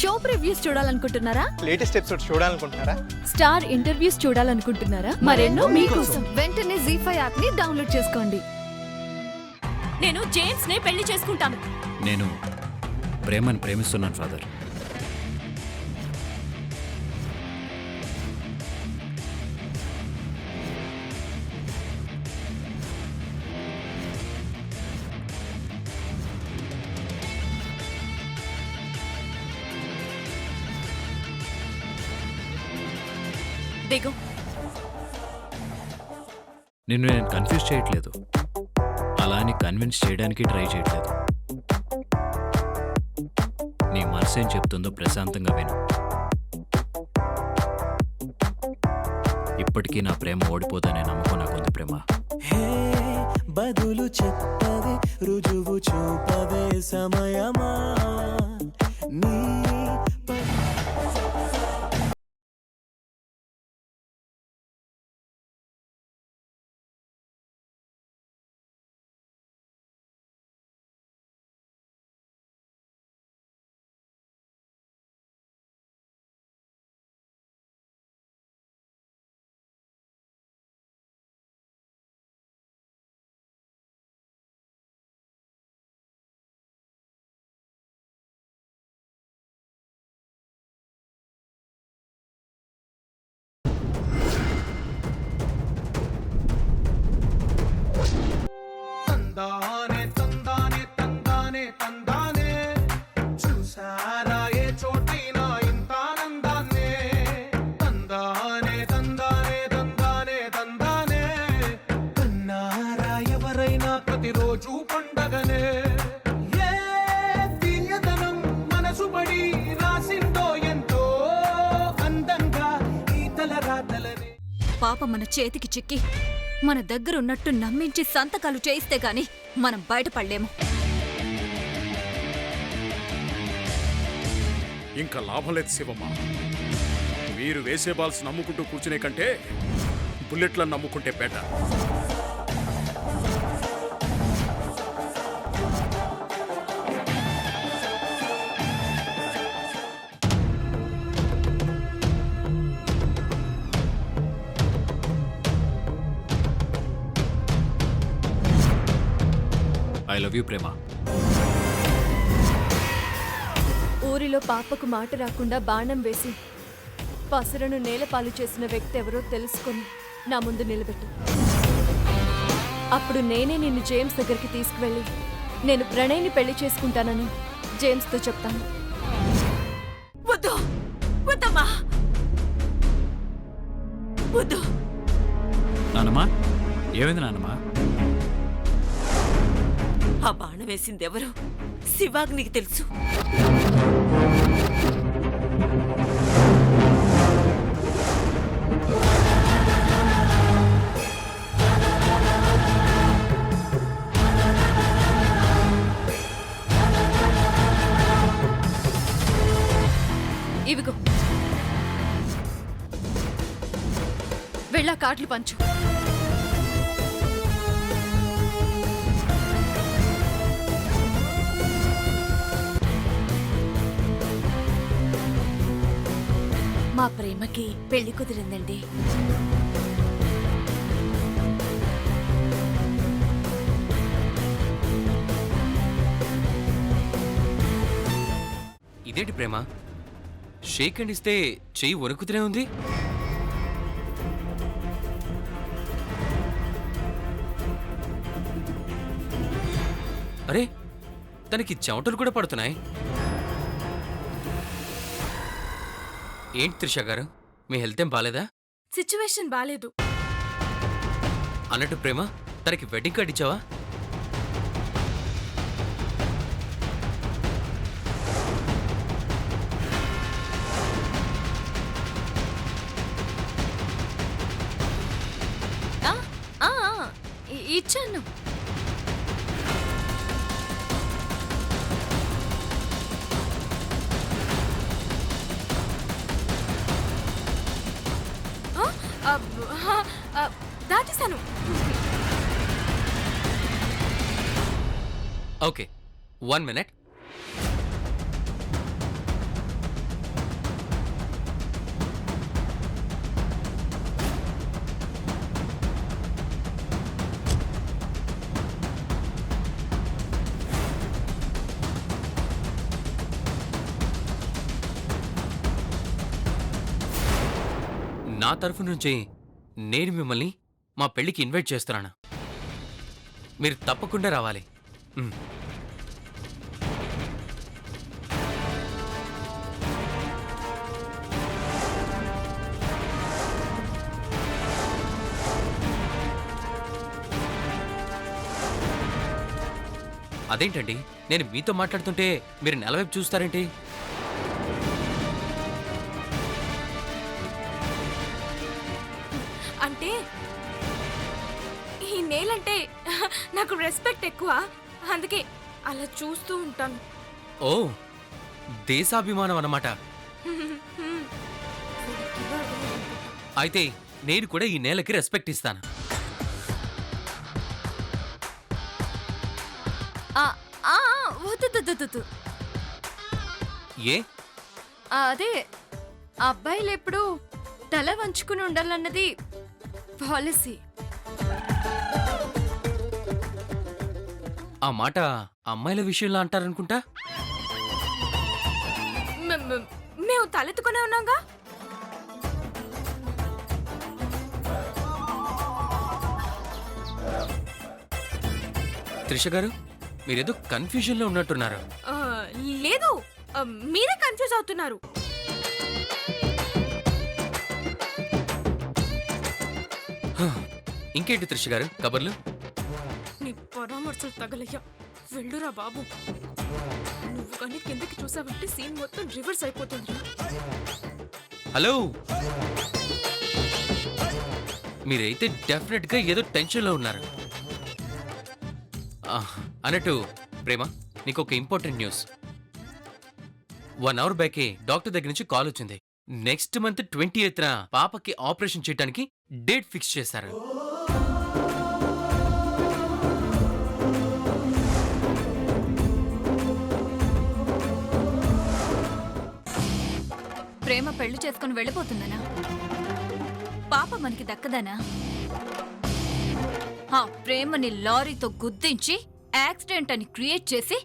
Show previews చూడాలనుకుంటున్నారా? Latest episode చూడాలనుకుంటున్నారా? Star interviews చూడాలనుకుంటున్నారా? మరెన్నో మీకోసం వెంటనే ZEE5 యాప్ ని డౌన్లోడ్ చేసుకోండి. నేను జేమ్స్ నే పెళ్లి చేసుకుంటాను. నేను ప్రేమను ప్రేమిస్తున్నాను ఫాదర్. దిగు. నిన్ను నేను కన్ఫ్యూజ్ చేయట్లేదు, అలా అని కన్విన్స్ చేయడానికి ట్రై చేయట్లేదు. నీ మనసు ఏం చెప్తుందో ప్రశాంతంగా విను. ఇప్పటికీ నా ప్రేమ ఓడిపోదనే నమ్మకం నాకుంది ప్రేమ. బదులు చెప్పవే, రుజువు చూపవే సమయమా నీ తందానే తందానే తందానే తందానే చూసారా ఏ చోటైనా ఇంత ఆనందాన్నే తందానే తందానే తందానే తందానే కన్నారా ఎవరైనా ప్రతిరోజు పండగనే ఏ తీయదనం మనసు పడి రాసిందో ఎంతో అందంగా ఈ తలరాతలనే. పాప మన చేతికి చిక్కి మన దగ్గరున్నట్టు నమ్మించి సంతకాలు చేయిస్తే గాని మనం బయటపడలేము. ఇంకా లాభం లేదు శివమ్మ. మీరు వేసే బాల్స్ నమ్ముకుంటూ కూర్చునే కంటే బుల్లెట్లను నమ్ముకుంటే బెటర్. ఐ లవ్ యూ ప్రేమ. ఊరిలో పాపకు మాట రాకుండా బాణం వేసి పసరను నేలపాలు చేసిన వ్యక్తి ఎవరో తెలుసుకొని నా ముందు నిలబెట్టు. అప్పుడు నేనే నిన్ను జేమ్స్ దగ్గరికి తీసుకువెళ్ళి నేను ప్రణయ్ని పెళ్లి చేసుకుంటానని జేమ్స్తో చెప్తాను. వద్దు, వద్దమ్మా, వద్దు. నాన్నమ్మా, ఏమైంది నాన్నమ్మా? ఆ బాణం వేసిందెవరో శివాగ్నికి తెలుసు. ఇవిగో వెళ్ళా కార్డులు పంచు. మా ప్రేమకి పెళ్లి కుదిరిందండి. ఇదేంటి ప్రేమ, షేక్ హ్యాండ్ ఇస్తే చెయ్యి వణుకుతూనే ఉంది. అరే, తనకి చెమటలు కూడా పడుతున్నాయి. ఏంటి త్రిష గారు, మీ హెల్త్ ఏం బాలేదా? సిచ్యువేషన్ బాలేదు. అన్నట్టు ప్రేమ, తనకి వెడ్డింగ్ కార్డ్ ఇచ్చావా? ఇచ్చాను. దాచేశాను. Okay, 1 minute. నా తరఫు నుంచి నేను మిమ్మల్ని మా పెళ్ళికి ఇన్వైట్ చేస్తున్నాను. మీరు తప్పకుండా రావాలి. అదేంటండి, నేను మీతో మాట్లాడుతుంటే మీరు నెలవైపు చూస్తారేంటి? అంటే ఈ నేలంటే నాకు రెస్పెక్ట్ ఎక్కువ, అందుకే అలా చూస్తూ ఉంటాను. ఓ, దేశాభిమానం అన్నమాట. అయితే నేను కూడా ఈ నేలకి రెస్పెక్ట్ ఇస్తాను. వద్దు. ఏ? అదే అబ్బాయిలు ఎప్పుడు తల వంచుకుని ఉండాలన్నది పాలసీ. ఆ మాట అమ్మాయిల విషయంలో అంటారనుకుంటా. మేము తలెత్తుకునే ఉన్నాగా. త్రిష గారు, మీరేదో కన్ఫ్యూజన్లో ఉన్నట్టున్నారు. లేదు, మీరే కన్ఫ్యూజ్ అవుతున్నారు. ఇంకేంటి త్రిష గారు కబర్లు? నీ పరామర్శలు తగలయ్యా, వెళ్ళురా బాబు. నువ్వు కానీ కిందకి చూసావంటే సీన్ మొత్తం రివర్స్ అయిపోతుంది. హలో, మీరైతే డెఫినెట్ గా ఏదో టెన్షన్ లో ఉన్నారు. అన్నట్టు ప్రేమ, నీకు ఒక ఇంపార్టెంట్ న్యూస్. 1 అవర్ బ్యాకే డాక్టర్ దగ్గర నుంచి కాల్ వచ్చింది. నెక్స్ట్ మంత్ 28th పాపకి ఆపరేషన్ చేయడానికి డేట్ ఫిక్స్ చేశారు. ప్రేమ పెళ్లి చేసుకుని వెళ్ళిపోతుందనా? పాప మనకి దక్కదనా? ఆ ప్రేమని లారీతో గుద్దించి యాక్సిడెంట్ అని క్రియేట్ చేసి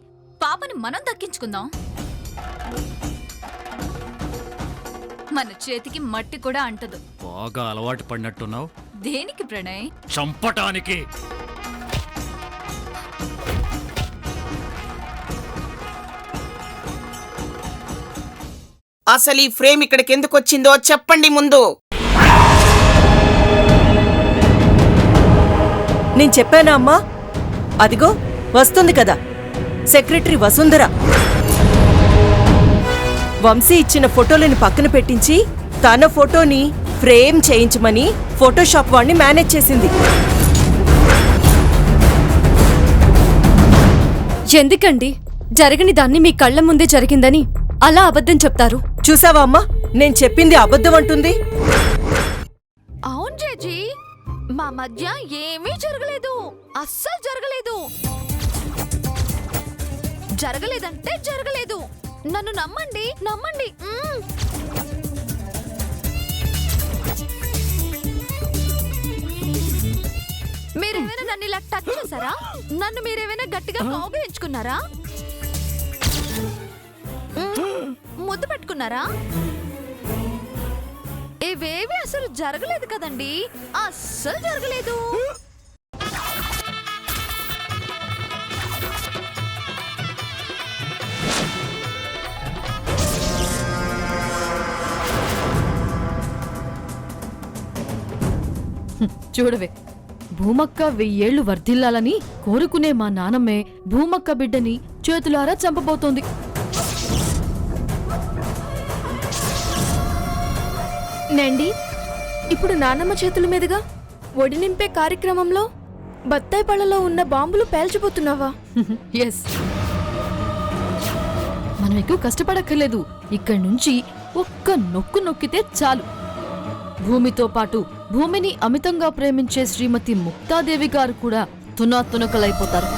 పాపని మనం దక్కించుకుందాం. మన చేతికి మట్టి కూడా అంటదు. బాగా అలవాటు పడినట్టున్నావు. దేనికి ప్రణయ్? చంపటానికి. అసలు ఈ ఫ్రేమ్ ఇక్కడికి ఎందుకు వచ్చిందో చెప్పండి ముందు. నేను చెప్పానా అమ్మా? అదిగో వస్తుంది కదా సెక్రటరీ వసుంధర. వంశీ ఇచ్చిన ఫోటోలను పక్కన పెట్టించి తన ఫోటోని ఫ్రేమ్ చేయించమని ఫోటోషాప్ వాడిని మేనేజ్ చేసింది. ఎందుకండి జరగని దాన్ని మీ కళ్ళ ముందే జరిగిందని అలా అబద్ధం చెప్తారు? చూసావా అమ్మా, నేను చెప్పింది అబద్ధం అంటుంది. అవును జేజీ, మా మధ్య ఏమీ జరగలేదు, అస్సలు జరగలేదు. జరగలేదంటే జరగలేదు. నన్ను నమ్మండి, నమ్మండి. మీరేమైనా నన్ను ఇలా టచ్ చేశారా? నన్ను మీరేమైనా గట్టిగా కౌగిలించుకున్నారా? ముద్దు పెట్టుకున్నారా? ఇవేవి అసలు జరగలేదు కదండి, అస్సలు జరగలేదు. చూడవే, భూమక్క 1000 ఏళ్లు వర్ధిల్లాలని కోరుకునే మా నానమ్మే భూమక్క బిడ్డని చేతులారా చంపబోతోంది. నండి, ఇప్పుడు నానమ్మ చేతుల మీదుగా ఒడి నింపే కార్యక్రమంలో బత్తాయి పళ్ళలో ఉన్న బాంబులు పేల్చిపోతున్నావా? ఎస్, మనం ఎక్కువ కష్టపడక్కర్లేదు. ఇక్కడి నుంచి ఒక్క నొక్కు నొక్కితే చాలు, భూమితో పాటు భూమిని అమితంగా ప్రేమించే శ్రీమతి ముక్తాదేవి గారు కూడా తునాతునకలైపోతారు.